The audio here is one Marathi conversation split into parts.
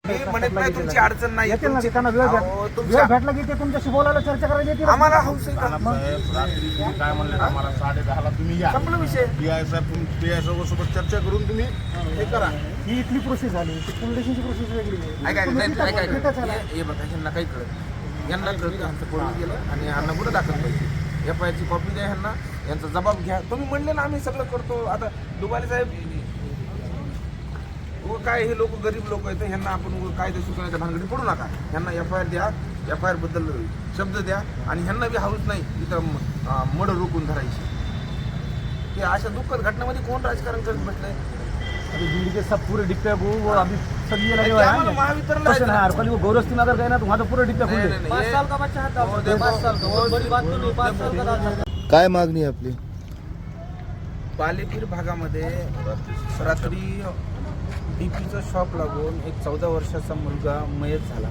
मी म्हणत नाही तुमची अडचण नाही. येतील ना, तुमची- त्यांना वेळ अहो, तुमच्या- भेटला की ते तुमच्याशी बोलायला चर्चा करायला येतील. आम्हाला हौस आहे का? साहेब रात्री तुम्ही काय म्हणले आम्हाला 10:30ला तुम्ही या संपला विषय. पीआय सोबत चर्चा करून तुम्ही हे करा. ही इथली प्रोसेस झाली, ती पोलीस स्टेशनची प्रोसेस वेगळी आहे. ऐका तुम्ही तिथं- तिथंच आहे ना. हे बघा, ह्यांना काही कळत, यांना कळत आमचं पळून गेलं आणि यांना कुठं दाखल पाहिजे. एफ आय ची कॉपी द्या ह्यांना, यांचा जबाब घ्या. तुम्ही म्हणले ना आम्ही सगळं करतो. आता दुबाले साहेब काय हे लोक गरीब लोक आहेत, ह्यांना आपण कायदे सुचवण्याच्या भानगडी पडू नका. ह्यांना एफ आय आर द्या, एफ आय आर बद्दल शब्द द्या आणि ह्यांना बी हाऊस नाही इथं मड रोखून धरायची. हे अशा दुःखद घटनामध्ये कोण राजकारण करत बसलंय? अभी भीड़ के सब पूरे डिब्बे को वो अभी सभी लगे हुए आम्हाला हैं। महावितरणला कुछ नहीं यार, कल वो गौरस्ती नगर गए ना तो वहाँ तो पूरे डिब्बे नहीं, खुले। नहीं, नहीं, 5 ये- साल का बच्चा है, वो देखो, 5 साल का, बहुत बड़ी बात तो नहीं, 5 साल का था। काय मागणी आहे आपली? बालेपीर भागामध्ये रात्री डीपीचं शॉप लागून एक 14 वर्षाचा मुलगा मयत झाला.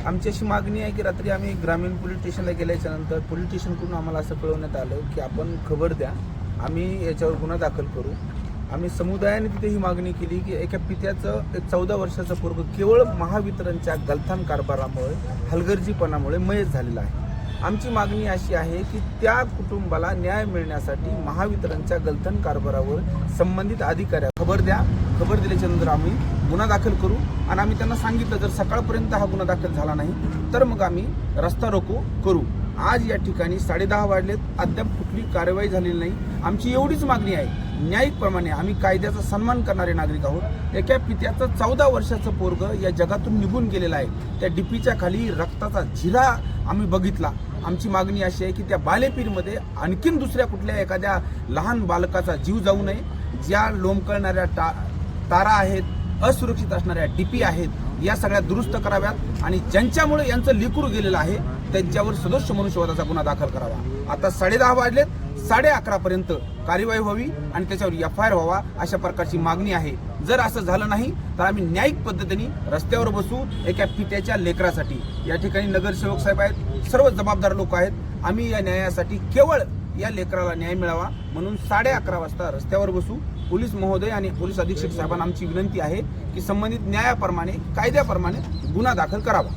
आमची अशी मागणी आहे की रात्री आम्ही ग्रामीण पोलीस स्टेशनला गेल्याच्या नंतर पोलीस स्टेशनकडून आम्हाला असं कळवण्यात आलं की आपण खबर द्या, आम्ही याच्यावर गुन्हा दाखल करू. आम्ही समुदायाने तिथे ही मागणी केली की एका पित्याचं एक 14 वर्षाचं पोरगं केवळ महावितरणच्या गलथान कारभारामुळे, हलगर्जीपणामुळे मयत झालेलं आहे. आमची मागणी अशी आहे की त्या कुटुंबाला न्याय मिळण्यासाठी महावितरणच्या गलथान कारभारावर संबंधित अधिकाऱ्या खबर द्या. खबर दिल्याच्या नंतर आम्ही गुन्हा दाखल करू आणि आम्ही त्यांना सांगितलं जर सकाळपर्यंत हा गुन्हा दाखल झाला नाही तर मग आम्ही रस्ता रोको करू. आज या ठिकाणी 10:30 वाजलेत, अद्याप कुठली कारवाई झालेली नाही. आमची एवढीच मागणी आहे, न्यायिकप्रमाणे आम्ही कायद्याचा सन्मान करणारे नागरिक आहोत. एका पित्याचं 14 वर्षाचं पोरगं या जगातून निघून गेलेलं आहे. त्या डीपीच्या खाली रक्ताचा झिरा आम्ही बघितला. आमची मागणी अशी आहे की त्या बालेपीरमध्ये आणखीन दुसऱ्या कुठल्या एखाद्या लहान बालकाचा जीव जाऊ नये. ज्या लोंबकळणाऱ्या तारा आहेत, असुरक्षित असणाऱ्या डीपी आहेत, या सगळ्या दुरुस्त कराव्यात आणि ज्यांच्यामुळे यांचं लेकरू गेलेलं आहे त्यांच्यावर सदोष मनुष्यवधाचा गुन्हा दाखल करावा. आता 10:30 वाजलेत, 11:30 पर्यंत कार्यवाही व्हावी आणि त्याच्यावर एफ आय आर व्हावा अशा प्रकारची मागणी आहे. जर असं झालं नाही तर आम्ही न्यायिक पद्धतीने रस्त्यावर बसू एका पित्याच्या लेकरासाठी. या ठिकाणी नगरसेवक साहेब आहेत, सर्व जबाबदार लोक आहेत. आम्ही या न्यायासाठी केवळ या लेकराला न्याय मिळावा म्हणून 11:30 वाजता रस्त्यावर बसू. पोलीस महोदय आणि पोलीस अधीक्षक साहेबांना आमची विनंती आहे की संबंधित न्यायाप्रमाणे, कायद्याप्रमाणे गुन्हा दाखल करावा.